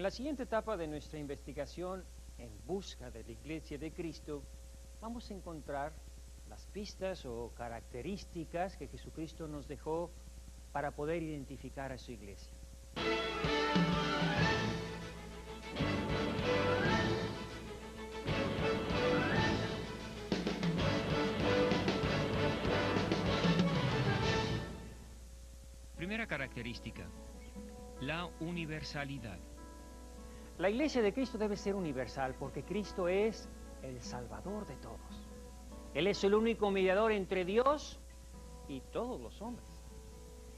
la siguiente etapa de nuestra investigación en busca de la Iglesia de Cristo, vamos a encontrar las pistas o características que Jesucristo nos dejó para poder identificar a su Iglesia. Primera característica, la universalidad. La Iglesia de Cristo debe ser universal porque Cristo es el Salvador de todos. Él es el único mediador entre Dios y todos los hombres.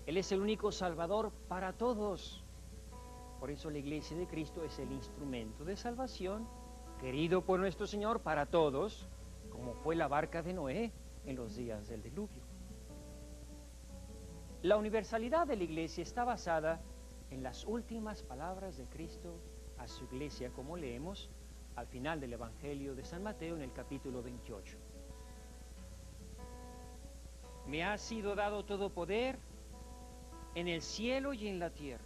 Él es el único Salvador para todos. Por eso la Iglesia de Cristo es el instrumento de salvación querido por nuestro Señor para todos, como fue la barca de Noé en los días del diluvio. La universalidad de la Iglesia está basada en las últimas palabras de Cristo a su Iglesia, como leemos al final del Evangelio de San Mateo en el capítulo 28. Me ha sido dado todo poder en el cielo y en la tierra.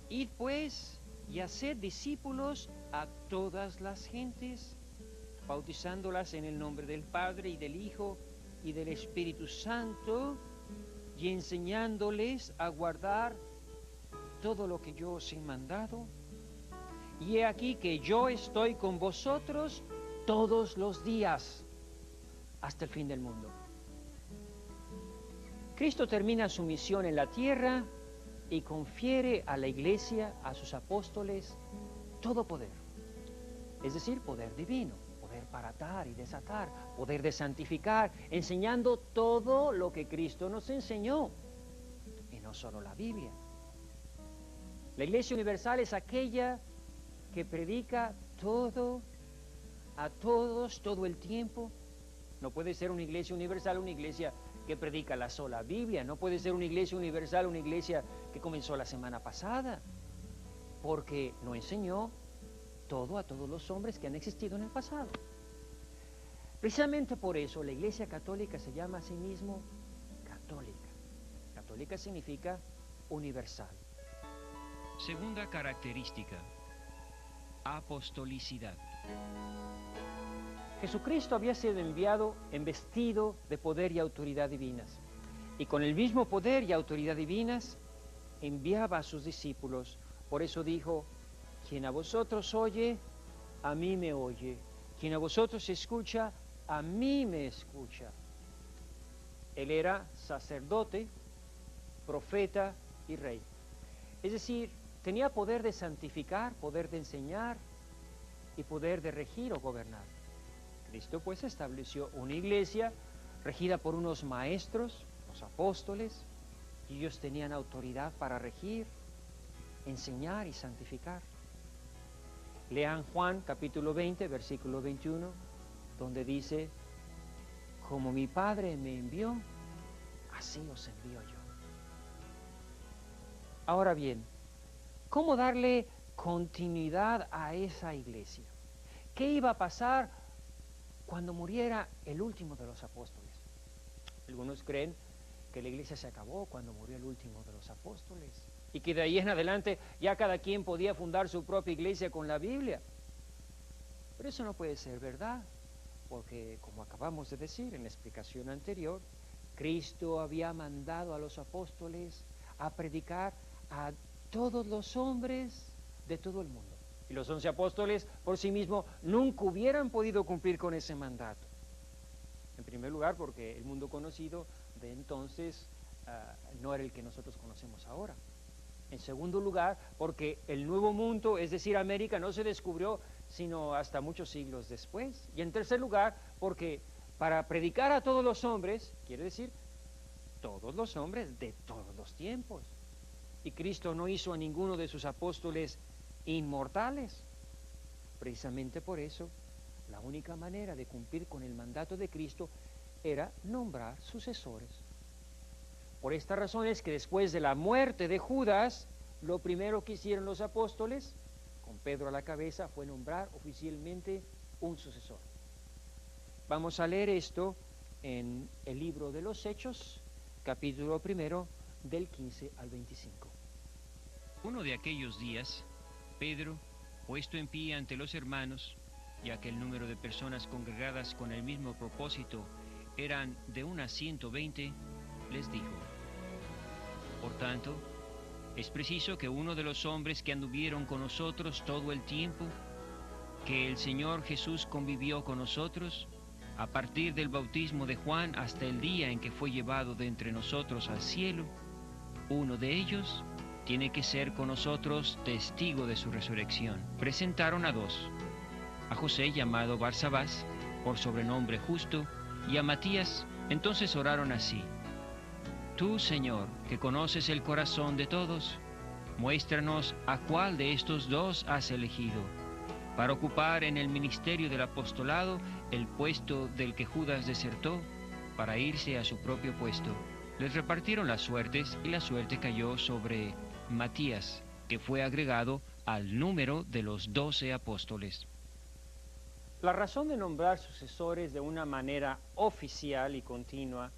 Id pues y haced discípulos a todas las gentes, bautizándolas en el nombre del Padre y del Hijo y del Espíritu Santo, y enseñándoles a guardar todo lo que yo os he mandado. Y he aquí que yo estoy con vosotros todos los días hasta el fin del mundo. Cristo termina su misión en la tierra y confiere a la Iglesia, a sus apóstoles, todo poder. Es decir, poder divino, poder para atar y desatar, poder de santificar, enseñando todo lo que Cristo nos enseñó, y no solo la Biblia. La Iglesia universal es aquella que predica todo, a todos, todo el tiempo. No puede ser una iglesia universal, una iglesia que predica la sola Biblia. No puede ser una iglesia universal, una iglesia que comenzó la semana pasada, porque no enseñó todo a todos los hombres que han existido en el pasado. Precisamente por eso la Iglesia Católica se llama a sí mismo católica. Católica significa universal. Segunda característica, apostolicidad. Jesucristo había sido enviado investido de poder y autoridad divinas, y con el mismo poder y autoridad divinas enviaba a sus discípulos. Por eso dijo: quien a vosotros oye, a mí me oye. Quien a vosotros escucha, a mí me escucha. Él era sacerdote, profeta y rey. Es decir, tenía poder de santificar, poder de enseñar y poder de regir o gobernar. Cristo pues estableció una iglesia regida por unos maestros, los apóstoles, y ellos tenían autoridad para regir, enseñar y santificar. Lean Juan capítulo 20, versículo 21, donde dice: como mi Padre me envió, así os envío yo. Ahora bien, ¿cómo darle continuidad a esa iglesia? ¿Qué iba a pasar cuando muriera el último de los apóstoles? Algunos creen que la iglesia se acabó cuando murió el último de los apóstoles y que de ahí en adelante ya cada quien podía fundar su propia iglesia con la Biblia. Pero eso no puede ser verdad, porque como acabamos de decir en la explicación anterior, Cristo había mandado a los apóstoles a predicar a todos los hombres de todo el mundo. Y los 11 apóstoles por sí mismos nunca hubieran podido cumplir con ese mandato. En primer lugar, porque el mundo conocido de entonces no era el que nosotros conocemos ahora. En segundo lugar, porque el nuevo mundo, es decir, América, no se descubrió sino hasta muchos siglos después. Y en tercer lugar, porque para predicar a todos los hombres, quiere decir todos los hombres de todos los tiempos. Y Cristo no hizo a ninguno de sus apóstoles inmortales. Precisamente por eso, la única manera de cumplir con el mandato de Cristo era nombrar sucesores. Por esta razón es que después de la muerte de Judas, lo primero que hicieron los apóstoles, con Pedro a la cabeza, fue nombrar oficialmente un sucesor. Vamos a leer esto en el libro de los Hechos, capítulo 1, del 15 al 25. Uno de aquellos días, Pedro, puesto en pie ante los hermanos, ya que el número de personas congregadas con el mismo propósito eran de unas 120, les dijo: por tanto, es preciso que uno de los hombres que anduvieron con nosotros todo el tiempo que el Señor Jesús convivió con nosotros, a partir del bautismo de Juan hasta el día en que fue llevado de entre nosotros al cielo, uno de ellos tiene que ser con nosotros testigo de su resurrección. Presentaron a dos: a José, llamado Barsabás, por sobrenombre Justo, y a Matías. Entonces oraron así: tú, Señor, que conoces el corazón de todos, muéstranos a cuál de estos dos has elegido para ocupar en el ministerio del apostolado el puesto del que Judas desertó para irse a su propio puesto. Les repartieron las suertes y la suerte cayó sobre Matías, que fue agregado al número de los 12 apóstoles. La razón de nombrar sucesores de una manera oficial y continua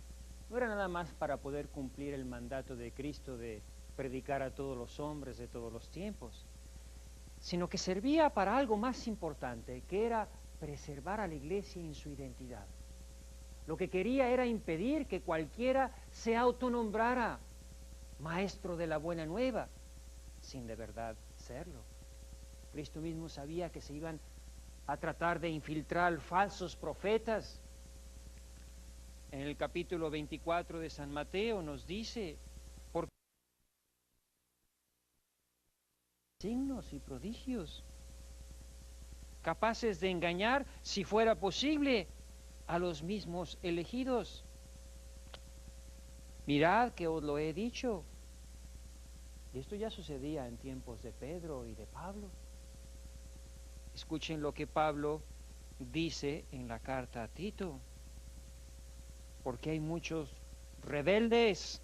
no era nada más para poder cumplir el mandato de Cristo de predicar a todos los hombres de todos los tiempos, sino que servía para algo más importante, que era preservar a la iglesia en su identidad. Lo que quería era impedir que cualquiera se autonombrara maestro de la buena nueva, sin de verdad serlo. Cristo mismo sabía que se iban a tratar de infiltrar falsos profetas. En el capítulo 24 de San Mateo nos dice: por signos y prodigios, capaces de engañar, si fuera posible, a los mismos elegidos. Mirad que os lo he dicho. Y esto ya sucedía en tiempos de Pedro y de Pablo. Escuchen lo que Pablo dice en la carta a Tito: porque hay muchos rebeldes,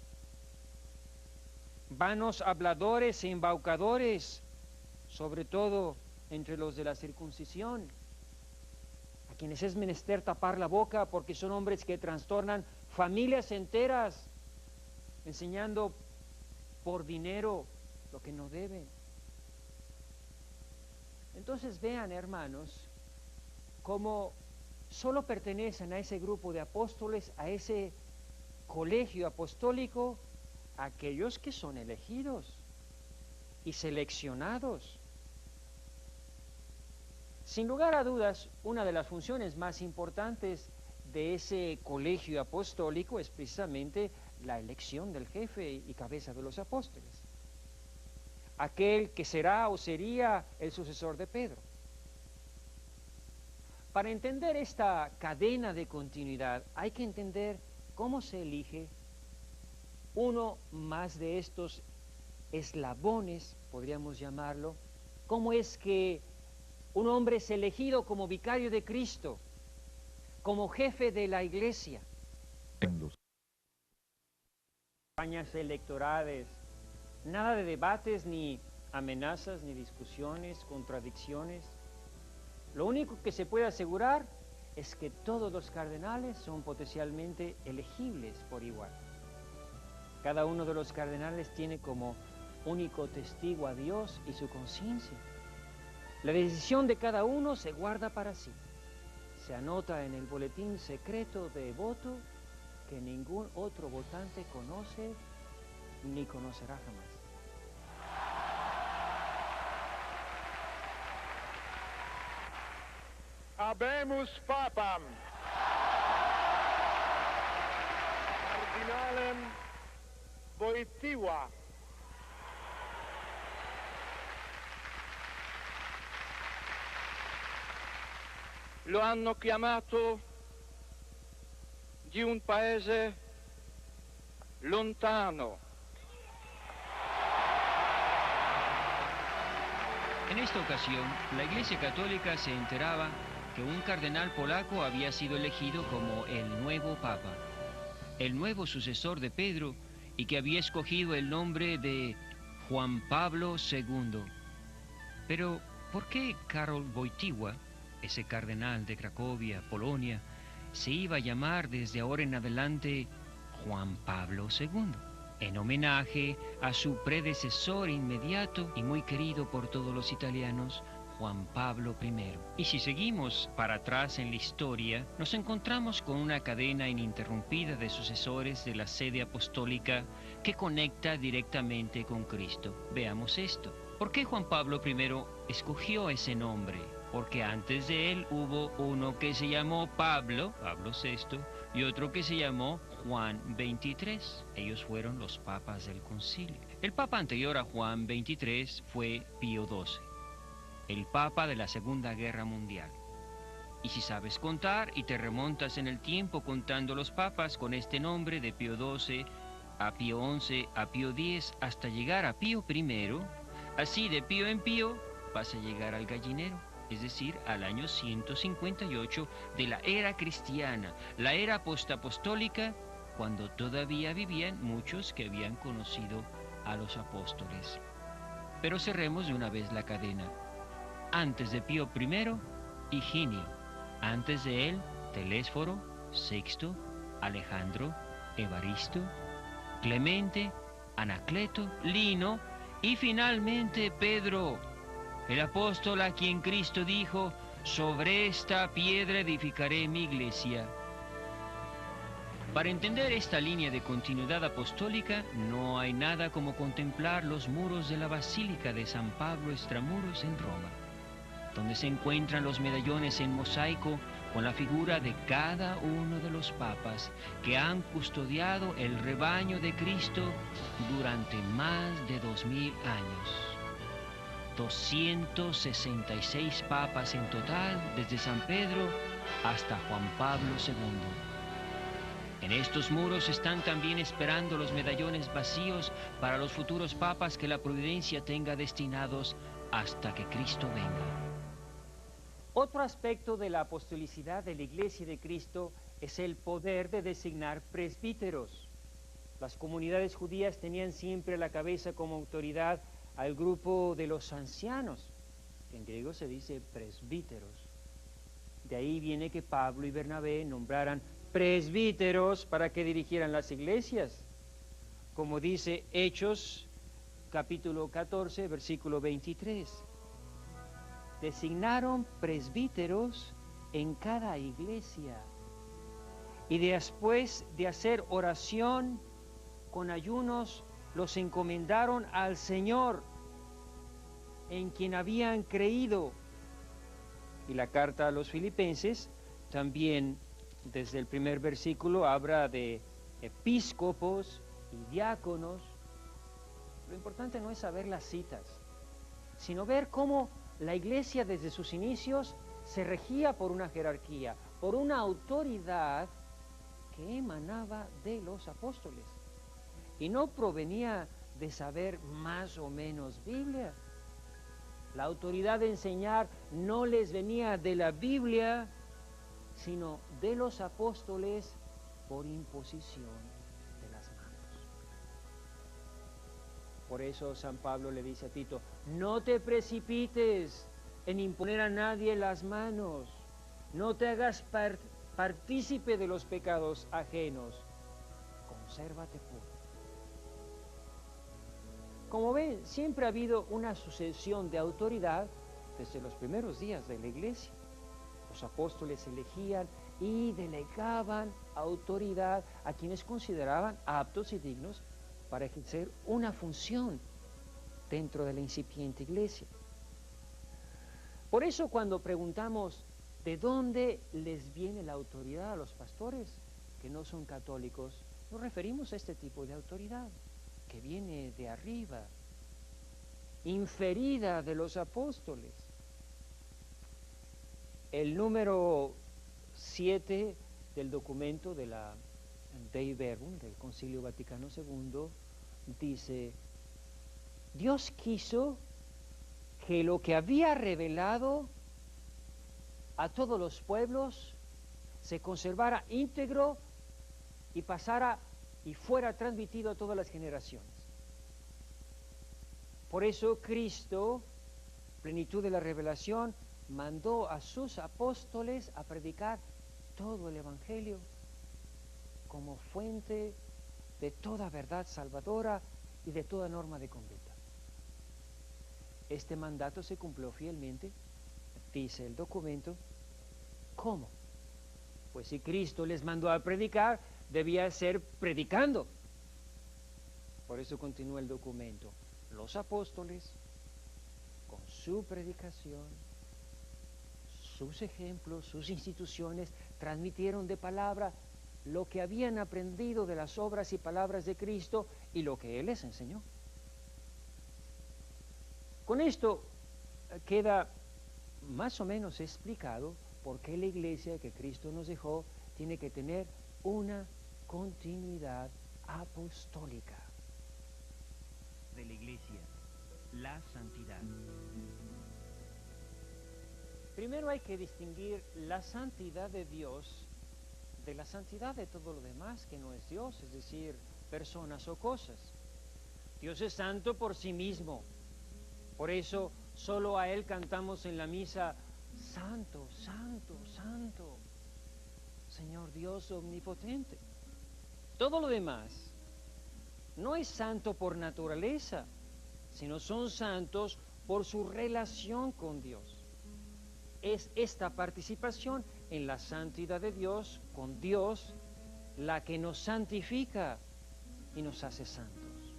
vanos habladores e embaucadores, sobre todo entre los de la circuncisión, a quienes es menester tapar la boca, porque son hombres que trastornan familias enteras, enseñando por dinero lo que no deben. Entonces vean, hermanos, cómo solo pertenecen a ese grupo de apóstoles, a ese colegio apostólico, aquellos que son elegidos y seleccionados. Sin lugar a dudas, una de las funciones más importantes de ese colegio apostólico es precisamente la elección del jefe y cabeza de los apóstoles, aquel que será o sería el sucesor de Pedro. Para entender esta cadena de continuidad hay que entender cómo se elige uno más de estos eslabones, podríamos llamarlo, cómo es que un hombre es elegido como vicario de Cristo, como jefe de la iglesia. Campañas electorales, nada de debates, ni amenazas, ni discusiones, contradicciones. Lo único que se puede asegurar es que todos los cardenales son potencialmente elegibles por igual. Cada uno de los cardenales tiene como único testigo a Dios y su conciencia. La decisión de cada uno se guarda para sí. Se anota en el boletín secreto de voto que ningún otro votante conoce ni conocerá jamás. Habemus papam, cardinalem Wojtyła. Lo hanno chiamato di un paese lontano. En esta ocasión, la Iglesia Católica se enteraba que un cardenal polaco había sido elegido como el nuevo Papa, el nuevo sucesor de Pedro, y que había escogido el nombre de Juan Pablo II. Pero, ¿por qué Karol Wojtyła, ese cardenal de Cracovia, Polonia, se iba a llamar desde ahora en adelante Juan Pablo II? en homenaje a su predecesor inmediato y muy querido por todos los italianos, Juan Pablo I. Y si seguimos para atrás en la historia, nos encontramos con una cadena ininterrumpida de sucesores de la sede apostólica que conecta directamente con Cristo. Veamos esto. ¿Por qué Juan Pablo I escogió ese nombre? Porque antes de él hubo uno que se llamó Pablo, Pablo VI, y otro que se llamó Juan XXIII. Ellos fueron los papas del concilio. El papa anterior a Juan XXIII fue Pío XII, el papa de la Segunda Guerra Mundial. Y si sabes contar y te remontas en el tiempo contando los papas con este nombre de Pío XII, a Pío XI, a Pío X, hasta llegar a Pío I, así de Pío en Pío vas a llegar al gallinero, es decir, al año 158 de la era cristiana, la era postapostólica, cuando todavía vivían muchos que habían conocido a los apóstoles. Pero cerremos de una vez la cadena. Antes de Pío I, Higinio. Antes de él, Telésforo, Sixto, Alejandro, Evaristo, Clemente, Anacleto, Lino y finalmente Pedro, el apóstol a quien Cristo dijo: sobre esta piedra edificaré mi iglesia. Para entender esta línea de continuidad apostólica, no hay nada como contemplar los muros de la Basílica de San Pablo Extramuros en Roma, donde se encuentran los medallones en mosaico con la figura de cada uno de los papas que han custodiado el rebaño de Cristo durante más de 2000 años. 266 papas en total, desde San Pedro hasta Juan Pablo II. En estos muros están también esperando los medallones vacíos para los futuros papas que la providencia tenga destinados hasta que Cristo venga. Otro aspecto de la apostolicidad de la Iglesia de Cristo es el poder de designar presbíteros. Las comunidades judías tenían siempre a la cabeza como autoridad al grupo de los ancianos, que en griego se dice presbíteros. De ahí viene que Pablo y Bernabé nombraran presbíteros para que dirigieran las iglesias, como dice Hechos capítulo 14, versículo 23. Designaron presbíteros en cada iglesia, y después de hacer oración con ayunos, los encomendaron al Señor, en quien habían creído. Y la carta a los Filipenses también, desde el primer versículo, habla de episcopos y diáconos. Lo importante no es saber las citas, sino ver cómo la iglesia desde sus inicios se regía por una jerarquía, por una autoridad que emanaba de los apóstoles y no provenía de saber más o menos Biblia. La autoridad de enseñar no les venía de la Biblia, sino de los apóstoles por imposición de las manos. Por eso San Pablo le dice a Tito: no te precipites en imponer a nadie las manos, no te hagas partícipe de los pecados ajenos, consérvate puro. Como ven, siempre ha habido una sucesión de autoridad desde los primeros días de la iglesia. Los apóstoles elegían y delegaban autoridad a quienes consideraban aptos y dignos para ejercer una función dentro de la incipiente iglesia. Por eso, cuando preguntamos de dónde les viene la autoridad a los pastores que no son católicos, nos referimos a este tipo de autoridad que viene de arriba, inferida de los apóstoles. El número 7 del documento de la Dei Verbum, del Concilio Vaticano II, dice: Dios quiso que lo que había revelado a todos los pueblos se conservara íntegro y pasara y fuera transmitido a todas las generaciones. Por eso Cristo, plenitud de la revelación, mandó a sus apóstoles a predicar todo el Evangelio como fuente de toda verdad salvadora y de toda norma de conducta. Este mandato se cumplió fielmente, dice el documento. ¿Cómo? Pues si Cristo les mandó a predicar, debía ser predicando. Por eso continúa el documento. Los apóstoles, con su predicación, sus ejemplos, sus instituciones, transmitieron de palabra lo que habían aprendido de las obras y palabras de Cristo y lo que Él les enseñó. Con esto queda más o menos explicado por qué la iglesia que Cristo nos dejó tiene que tener una continuidad apostólica. De la iglesia, la santidad. Primero hay que distinguir la santidad de Dios de la santidad de todo lo demás que no es Dios, es decir, personas o cosas. Dios es santo por sí mismo. Por eso solo a Él cantamos en la misa, Santo, Santo, Santo, Señor Dios omnipotente. Todo lo demás no es santo por naturaleza, sino son santos por su relación con Dios. Es esta participación en la santidad de Dios, con Dios, la que nos santifica y nos hace santos.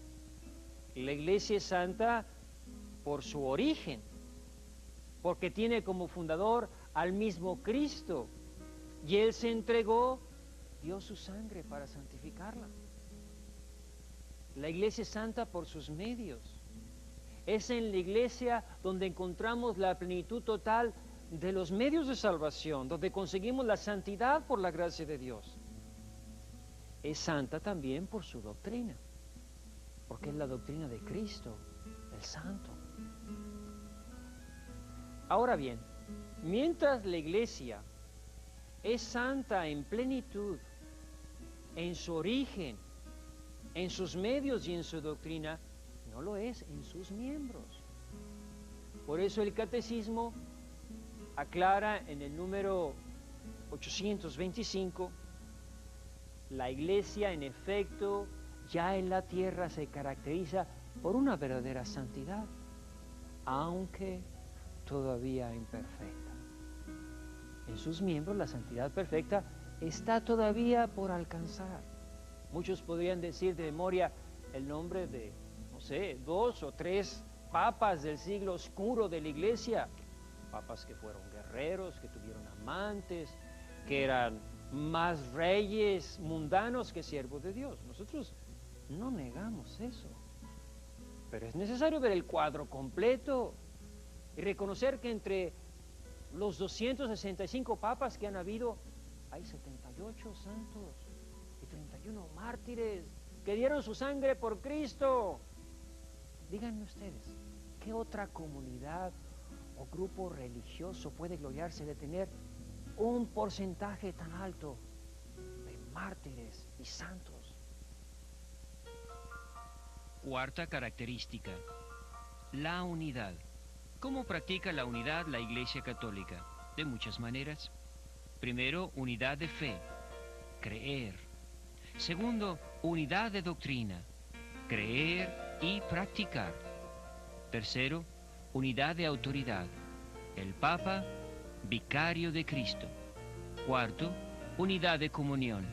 La iglesia es santa por su origen, porque tiene como fundador al mismo Cristo, y Él se entregó, dio su sangre para santificarla. La iglesia es santa por sus medios. Es en la iglesia donde encontramos la plenitud total de los medios de salvación, donde conseguimos la santidad por la gracia de Dios. Es santa también por su doctrina, porque es la doctrina de Cristo, el Santo. Ahora bien, mientras la iglesia es santa en plenitud, en su origen, en sus medios y en su doctrina, no lo es en sus miembros. Por eso el catecismo aclara en el número 825, la iglesia en efecto ya en la tierra se caracteriza por una verdadera santidad, aunque todavía imperfecta. En sus miembros la santidad perfecta está todavía por alcanzar. Muchos podrían decir de memoria el nombre de, no sé, 2 o 3 papas del siglo oscuro de la iglesia. Papas que fueron guerreros, que tuvieron amantes, que eran más reyes mundanos que siervos de Dios. Nosotros no negamos eso, pero es necesario ver el cuadro completo y reconocer que entre los 265 papas que han habido, hay 78 santos y 31 mártires que dieron su sangre por Cristo. Díganme ustedes, ¿qué otra comunidad o grupo religioso puede gloriarse de tener un porcentaje tan alto de mártires y santos? Cuarta característica, la unidad. ¿Cómo practica la unidad la Iglesia Católica? De muchas maneras. Primero, unidad de fe, creer. Segundo, unidad de doctrina, creer y practicar. Tercero, unidad de autoridad, el Papa, vicario de Cristo. Cuarto, unidad de comunión,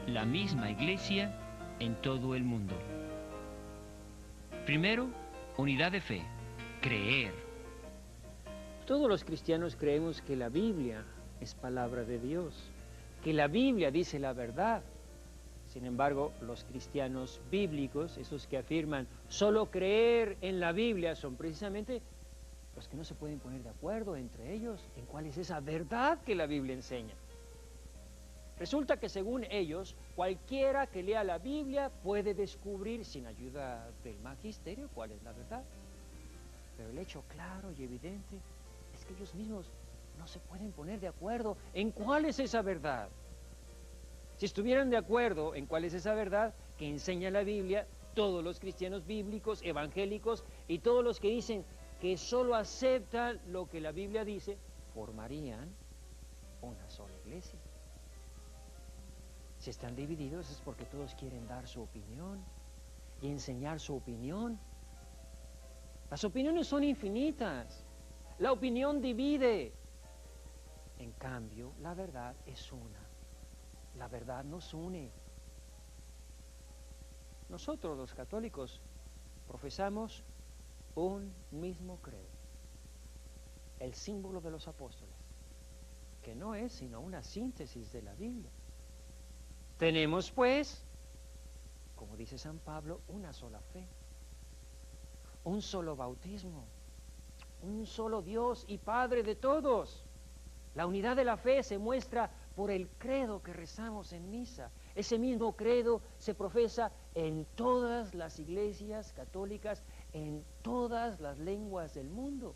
la misma Iglesia en todo el mundo. Primero, unidad de fe, creer. Todos los cristianos creemos que la Biblia es palabra de Dios, que la Biblia dice la verdad. Sin embargo, los cristianos bíblicos, esos que afirman solo creer en la Biblia, son precisamente los que no se pueden poner de acuerdo entre ellos en cuál es esa verdad que la Biblia enseña. Resulta que según ellos, cualquiera que lea la Biblia puede descubrir sin ayuda del magisterio cuál es la verdad. Pero el hecho claro y evidente es que ellos mismos no se pueden poner de acuerdo en cuál es esa verdad. Si estuvieran de acuerdo en cuál es esa verdad que enseña la Biblia, todos los cristianos bíblicos, evangélicos y todos los que dicen que solo aceptan lo que la Biblia dice, formarían una sola iglesia. Si están divididos es porque todos quieren dar su opinión y enseñar su opinión. Las opiniones son infinitas. La opinión divide. En cambio, la verdad es una. La verdad nos une. Nosotros los católicos profesamos un mismo credo, el símbolo de los apóstoles, que no es sino una síntesis de la Biblia. Tenemos pues, como dice San Pablo, una sola fe, un solo bautismo, un solo Dios y Padre de todos. La unidad de la fe se muestra por el credo que rezamos en misa. Ese mismo credo se profesa en todas las iglesias católicas, en todas las lenguas del mundo.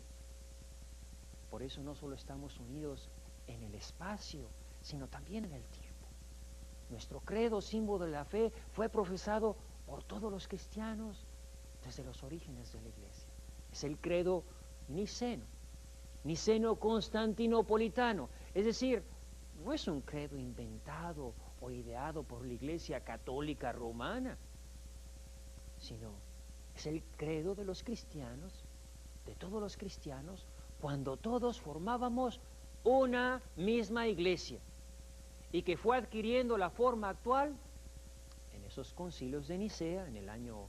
Por eso no solo estamos unidos en el espacio, sino también en el tiempo. Nuestro credo, símbolo de la fe, fue profesado por todos los cristianos desde los orígenes de la iglesia. Es el credo niceno constantinopolitano, es decir, no es un credo inventado o ideado por la Iglesia Católica Romana, sino es el credo de los cristianos, de todos los cristianos, cuando todos formábamos una misma iglesia y que fue adquiriendo la forma actual en esos concilios de Nicea en el año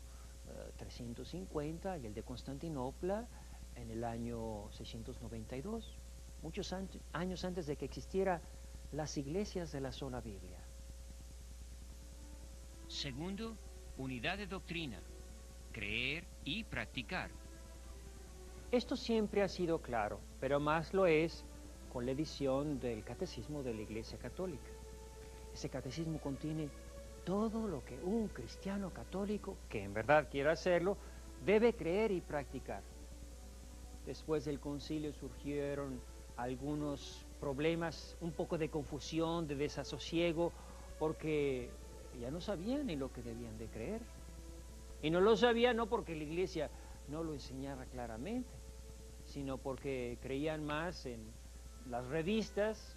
350 y el de Constantinopla en el año 692, muchos años antes de que existieran las iglesias de la sola Biblia. Segundo, unidad de doctrina, creer y practicar. Esto siempre ha sido claro, pero más lo es con la edición del Catecismo de la Iglesia Católica. Ese catecismo contiene todo lo que un cristiano católico, que en verdad quiera hacerlo, debe creer y practicar. Después del concilio surgieron algunos problemas, un poco de confusión, de desasosiego, porque ya no sabían en lo que debían de creer. Y no lo sabían no porque la iglesia no lo enseñara claramente, sino porque creían más en las revistas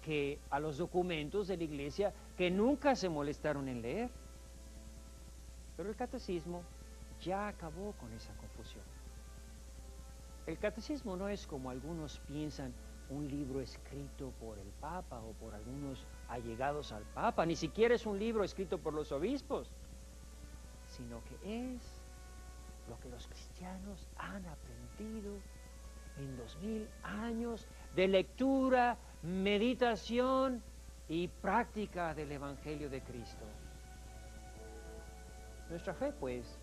que a los documentos de la iglesia que nunca se molestaron en leer. Pero el catecismo ya acabó con esa confusión. El catecismo no es, como algunos piensan, un libro escrito por el Papa o por algunos allegados al Papa, ni siquiera es un libro escrito por los obispos, sino que es lo que los cristianos han aprendido en 2000 años de lectura, meditación y práctica del Evangelio de Cristo. Nuestra fe, pues,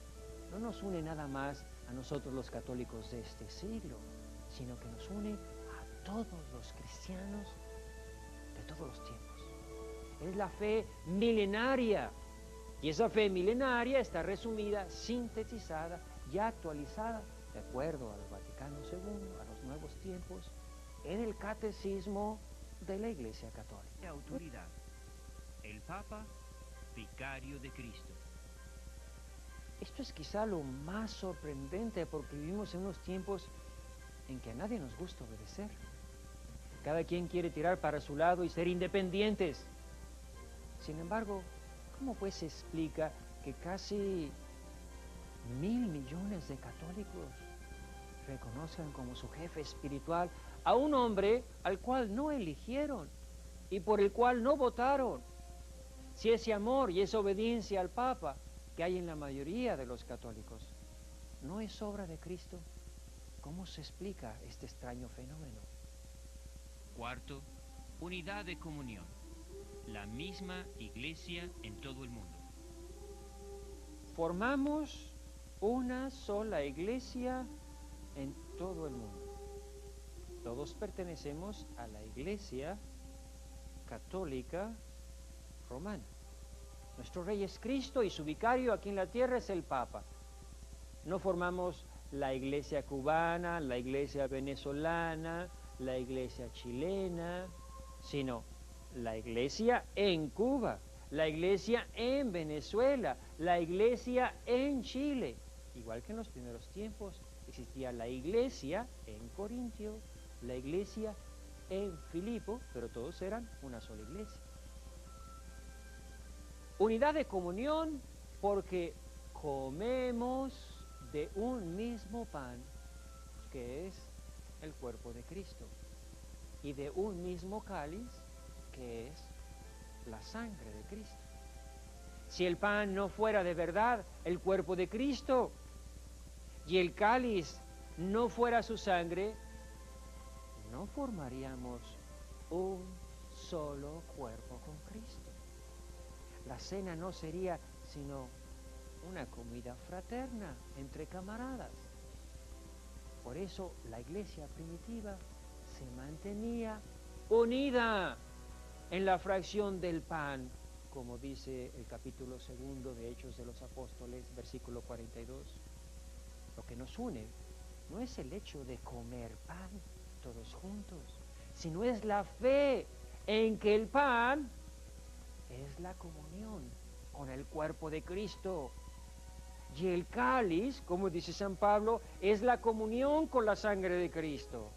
no nos une nada más a nosotros los católicos de este siglo, sino que nos une a todos los cristianos de todos los tiempos. Es la fe milenaria, y esa fe milenaria está resumida, sintetizada y actualizada, de acuerdo al Vaticano II, a los nuevos tiempos, en el Catecismo de la Iglesia Católica. De autoridad, el Papa, vicario de Cristo. Esto es quizá lo más sorprendente, porque vivimos en unos tiempos en que a nadie nos gusta obedecer. Cada quien quiere tirar para su lado y ser independientes. Sin embargo, ¿cómo pues se explica que casi 1.000 millones de católicos reconozcan como su jefe espiritual a un hombre al cual no eligieron y por el cual no votaron? Si ese amor y esa obediencia al Papa que hay en la mayoría de los católicos no es obra de Cristo, ¿cómo se explica este extraño fenómeno? Cuarto, unidad de comunión, la misma iglesia en todo el mundo. Formamos una sola iglesia en todo el mundo. Todos pertenecemos a la Iglesia Católica Romana. Nuestro rey es Cristo y su vicario aquí en la tierra es el Papa. No formamos la iglesia cubana, la iglesia venezolana, la iglesia chilena, sino la iglesia en Cuba, la iglesia en Venezuela, la iglesia en Chile. Igual que en los primeros tiempos existía la iglesia en Corintio, la iglesia en Filipo, pero todos eran una sola iglesia. Unidad de comunión porque comemos de un mismo pan, que es el cuerpo de Cristo, y de un mismo cáliz, que es la sangre de Cristo. Si el pan no fuera de verdad el cuerpo de Cristo y el cáliz no fuera su sangre, no formaríamos un solo cuerpo con Cristo. La cena no sería sino una comida fraterna entre camaradas. Por eso la iglesia primitiva se mantenía unida en la fracción del pan, como dice el capítulo 2 de Hechos de los Apóstoles, versículo 42. Lo que nos une no es el hecho de comer pan todos juntos, sino es la fe en que el pan es la comunión con el cuerpo de Cristo. Y el cáliz, como dice San Pablo, es la comunión con la sangre de Cristo.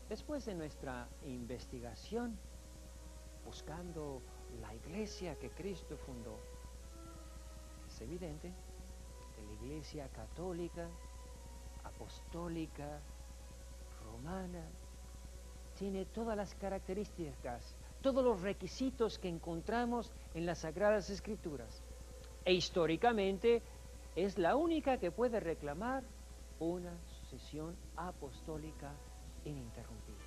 Después de nuestra investigación, buscando la iglesia que Cristo fundó, es evidente que la iglesia católica, apostólica, romana, tiene todas las características, todos los requisitos que encontramos en las Sagradas Escrituras. E históricamente es la única que puede reclamar una sucesión apostólica ininterrumpida.